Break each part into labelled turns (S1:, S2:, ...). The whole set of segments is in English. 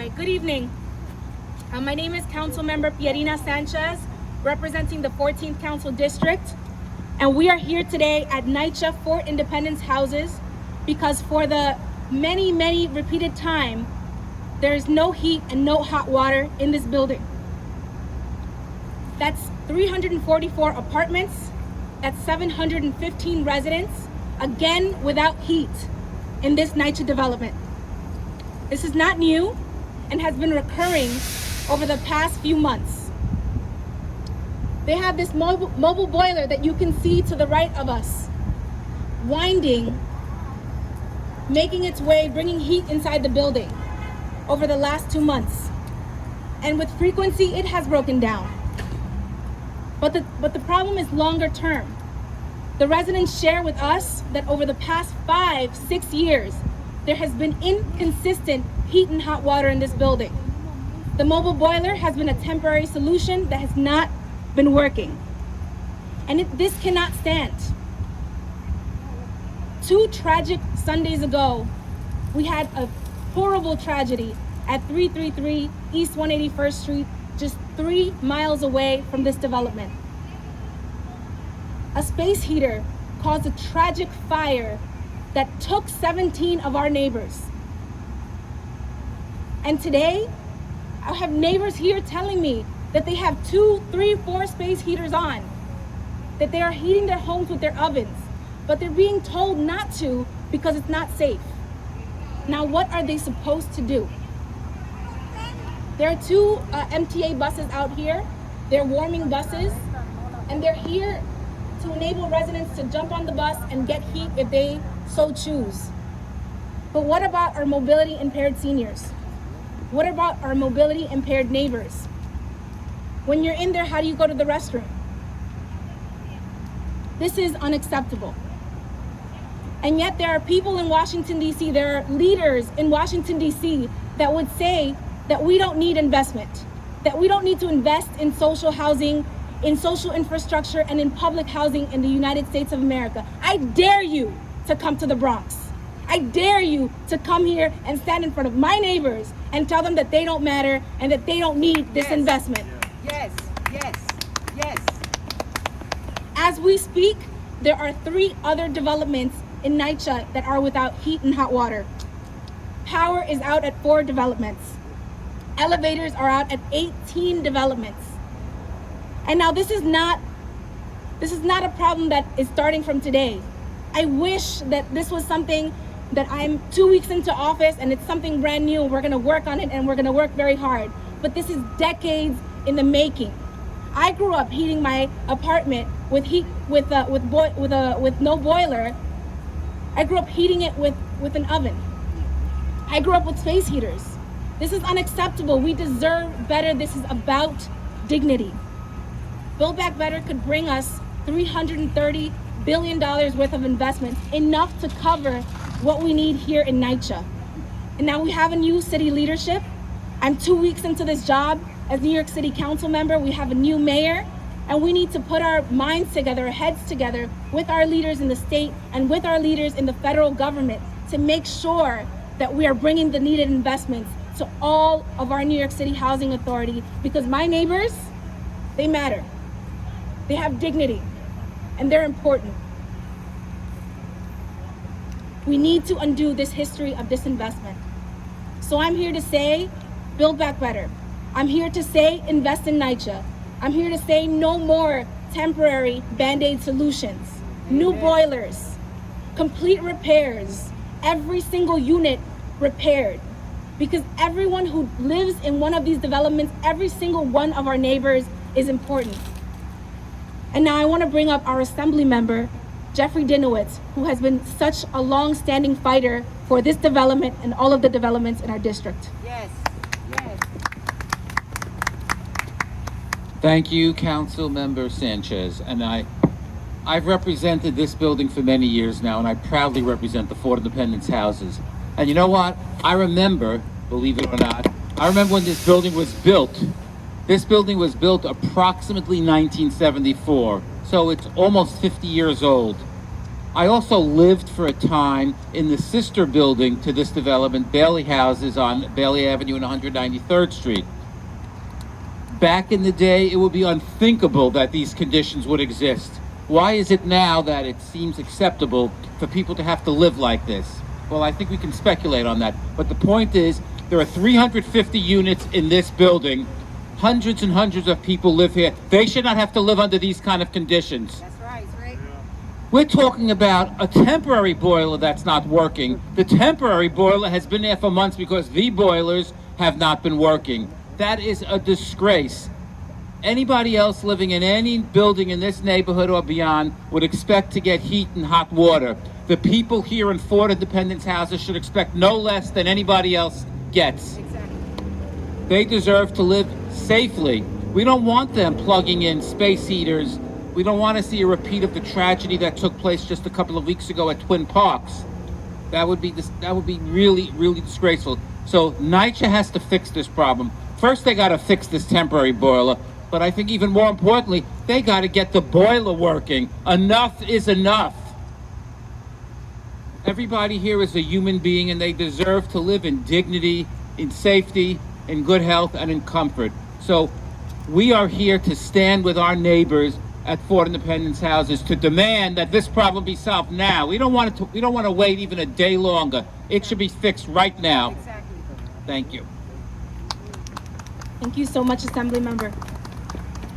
S1: Hi, good evening. My name is Councilmember Pierina Sanchez, representing the 14th Council District, and we are here today at NYCHA Fort Independence Houses because for the many repeated time, there is no heat and no hot water in this building. That's 344 apartments, that's 715 residents, again without heat in this NYCHA development. This is not new and has been recurring over the past few months. They have this mobile boiler that you can see to the right of us, winding, making its way, bringing heat inside the building over the last 2 months. And with frequency, it has broken down. But the problem is longer term. The residents share with us that over the past 5-6 years, there has been inconsistent heat and hot water in this building. The mobile boiler has been a temporary solution that has not been working. And this cannot stand. 2 tragic Sundays ago, we had a horrible tragedy at 333 East 181st Street, just 3 miles away from this development. A space heater caused a tragic fire that took 17 of our neighbors. And today, I have neighbors here telling me that they have 2, 3, 4 space heaters on, that they are heating their homes with their ovens, but they're being told not to because it's not safe. Now, what are they supposed to do? There are 2 MTA buses out here. They're warming buses, and they're here to enable residents to jump on the bus and get heat if they so choose. But what about our mobility impaired seniors? What about our mobility impaired neighbors? When you're in there, how do you go to the restroom? This is unacceptable. And yet there are people in Washington, D.C., there are leaders in Washington, D.C. that would say that we don't need investment, that we don't need to invest in social housing, in social infrastructure, and in public housing in the United States of America. I dare you to come to the Bronx. I dare you to come here and stand in front of my neighbors and tell them that they don't matter and that they don't need this investment.
S2: Yes, yes, yes.
S1: As we speak, there are 3 other developments in NYCHA that are without heat and hot water. Power is out at 4 developments. Elevators are out at 18 developments. And now this is not a problem that is starting from today. I wish that this was something that I'm 2 weeks into office and it's something brand new. We're gonna work on it and we're gonna work very hard. But this is decades in the making. I grew up heating my apartment with no boiler. I grew up heating it with an oven. I grew up with space heaters. This is unacceptable. We deserve better. This is about dignity. Build Back Better could bring us $330 billion worth of investments, enough to cover what we need here in NYCHA. And now we have a new city leadership. I'm 2 weeks into this job as New York City Council member. We have a new mayor, and we need to put our minds together, our heads together with our leaders in the state and with our leaders in the federal government to make sure that we are bringing the needed investments to all of our New York City Housing Authority, because my neighbors, they matter. They have dignity, and they're important. We need to undo this history of disinvestment. So I'm here to say, Build Back Better. I'm here to say, invest in NYCHA. I'm here to say no more temporary Band-Aid solutions, new boilers, complete repairs, every single unit repaired. Because everyone who lives in one of these developments, every single one of our neighbors is important. And now I want to bring up our Assembly member, Jeffrey Dinowitz, who has been such a long-standing fighter for this development and all of the developments in our district.
S2: Yes, yes.
S3: Thank you, Council Member Sanchez. And I've represented this building for many years now, and I proudly represent the Fort Independence houses. And you know what? I remember, believe it or not, I remember when this building was built. This building was built approximately 1974, so it's almost 50 years old. I also lived for a time in the sister building to this development, Bailey Houses on Bailey Avenue and 193rd Street. Back in the day, it would be unthinkable that these conditions would exist. Why is it now that it seems acceptable for people to have to live like this? Well, I think we can speculate on that. But the point is, there are 350 units in this building. Hundreds and hundreds of people live here. They should not have to live under these kind of conditions.
S2: That's right.
S3: We're talking about a temporary boiler that's not working. The temporary boiler has been there for months because the boilers have not been working. That is a disgrace. Anybody else living in any building in this neighborhood or beyond would expect to get heat and hot water. The people here in Ford Independence houses should expect no less than anybody else gets.
S2: Exactly.
S3: They deserve to live safely. We don't want them plugging in space heaters. We don't want to see a repeat of the tragedy that took place just a couple of weeks ago at Twin Parks. That would be really, really disgraceful. So NYCHA has to fix this problem. First, they got to fix this temporary boiler, but I think even more importantly, they got to get the boiler working. Enough is enough. Everybody here is a human being, and they deserve to live in dignity, in safety, in good health, and in comfort. So we are here to stand with our neighbors at Ford Independence houses to demand that this problem be solved now. We don't want to wait even a day longer. It should be fixed right now.
S2: Exactly.
S3: Thank you.
S1: Thank you so much, Assembly Member.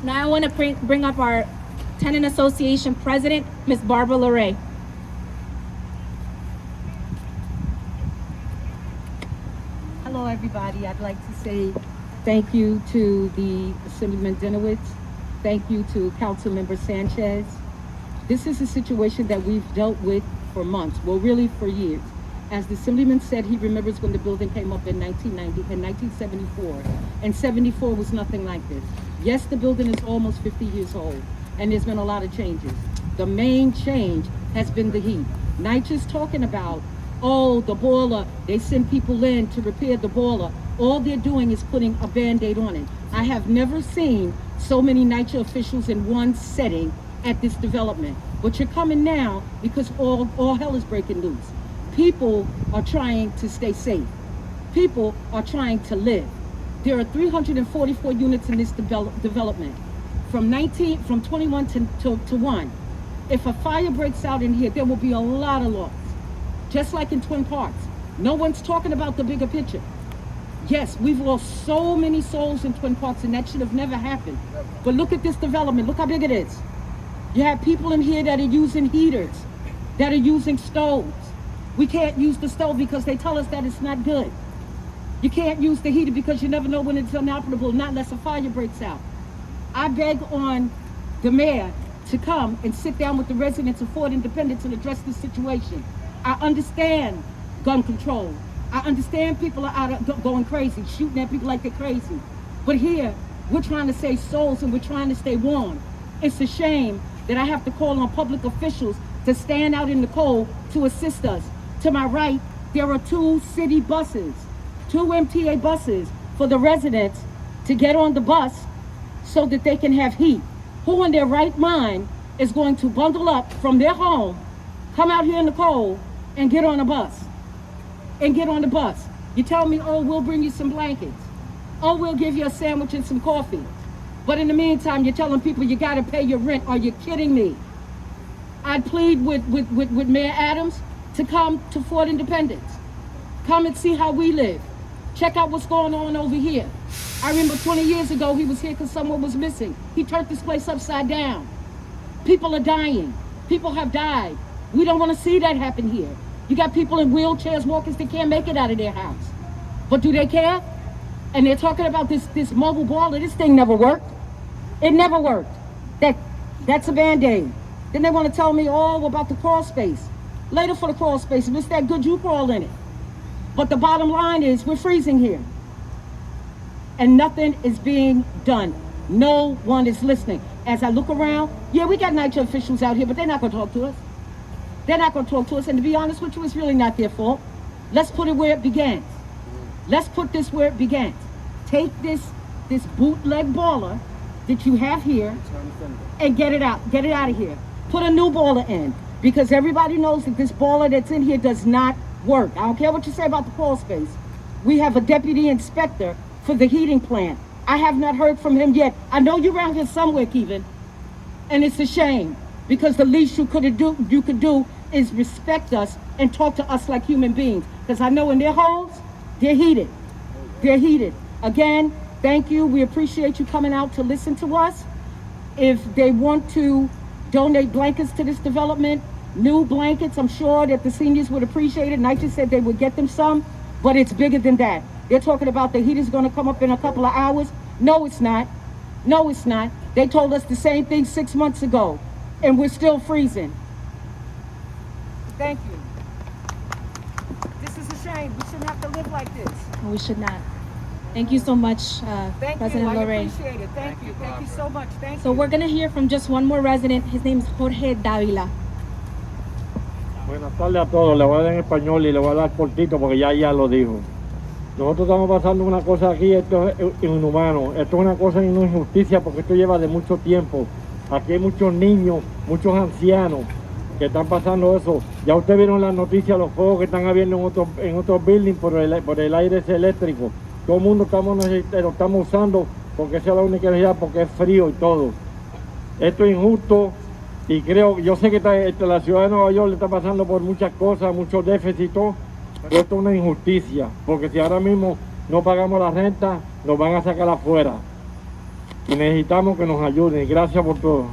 S1: Now I want to bring up our Tenant Association President, Ms. Barbara LeRae.
S2: Hello, everybody. I'd like to say thank you to the Assemblyman Dinowitz. Thank you to Councilmember Sanchez. This is a situation that we've dealt with for months, well, really for years. As the Assemblyman said, he remembers when the building came up in 1974, and 74 was nothing like this. Yes, the building is almost 50 years old, and there's been a lot of changes. The main change has been the heat. NYCHA's talking about, oh, the boiler, they send people in to repair the boiler. All they're doing is putting a Band-Aid on it. I have never seen so many NYCHA officials in one setting at this development. But you're coming now because all hell is breaking loose. People are trying to stay safe. People are trying to live. There are 344 units in this development. From 21 to 1. If a fire breaks out in here, there will be a lot of loss. Just like in Twin Parks. No one's talking about the bigger picture. Yes, we've lost so many souls in Twin Parks, and that should have never happened. But look at this development. Look how big it is. You have people in here that are using heaters, that are using stoves. We can't use the stove because they tell us that it's not good. You can't use the heater because you never know when it's inoperable, not unless a fire breaks out. I beg on the mayor to come and sit down with the residents of Ford Independence and address this situation. I understand gun control. I understand people are out going crazy, shooting at people like they're crazy. But here, we're trying to save souls and we're trying to stay warm. It's a shame that I have to call on public officials to stand out in the cold to assist us. To my right, there are 2 city buses, 2 MTA buses for the residents to get on the bus so that they can have heat. Who in their right mind is going to bundle up from their home, come out here in the cold, and get on a bus? And get on the bus. You tell me, oh, we'll bring you some blankets. Oh, we'll give you a sandwich and some coffee. But in the meantime, you're telling people you gotta pay your rent. Are you kidding me? I'd plead with Mayor Adams to come to Ford Independence. Come and see how we live. Check out what's going on over here. I remember 20 years ago, he was here because someone was missing. He turned this place upside down. People are dying. People have died. We don't want to see that happen here. You got people in wheelchairs, walkers that can't make it out of their house. But do they care? And they're talking about this mobile boiler. This thing never worked. It never worked. That's a Band-Aid. Then they want to tell me, oh, about the crawl space. Later for the crawl space. If it's that good, you crawl in it. But the bottom line is we're freezing here. And nothing is being done. No one is listening. As I look around, yeah, we got NYCHA officials out here, but they're not going to talk to us. They're not going to talk to us, and to be honest with you, it's really not their fault. Let's put it where it begins. Let's put this where it begins. Take this bootleg baller that you have here and get it out of here. Put a new baller in. Because everybody knows that this boiler that's in here does not work. I don't care what you say about the crawl space. We have a deputy inspector for the heating plant. I have not heard from him yet. I know you're around here somewhere, Kevin, and it's a shame because the least you could do is respect us and talk to us like human beings. Because I know in their homes, they're heated. They're heated. Again, thank you. We appreciate you coming out to listen to us. If they want to donate blankets to this development, new blankets, I'm sure that the seniors would appreciate it. Nigel said they would get them some, but it's bigger than that. They're talking about the heat is going to come up in a couple of hours. No, it's not. No, it's not. They told us the same thing 6 months ago, and we're still freezing. Thank you. This is a shame. We shouldn't have to live like this.
S1: We should not. Thank you so much,
S2: Thank
S1: President
S2: you. I
S1: Lorraine.
S2: appreciate it. Thank you. Thank you so much. Thank
S1: So
S2: you.
S1: we're gonna hear from just one more resident. His name is Jorge Davila.
S4: Buenas tardes a todos, le voy a dar en español y le voy a dar cortito porque ya lo dijo. Nosotros estamos pasando una cosa aquí, esto es inhumano, esto es una cosa de una injusticia porque esto lleva de mucho tiempo. Aquí hay muchos niños, muchos ancianos que están pasando eso. Ya ustedes vieron las noticias, los fuegos que están habiendo en otros buildings por el aire ese eléctrico. Todo el mundo lo estamos usando porque esa es la única necesidad, porque es frío y todo. Esto es injusto. Y yo sé que la ciudad de Nueva York le está pasando por muchas cosas, muchos déficits y todo, pero esto es una injusticia, porque si ahora mismo no pagamos la renta, nos van a sacar afuera. Y necesitamos que nos ayuden. Gracias por todo.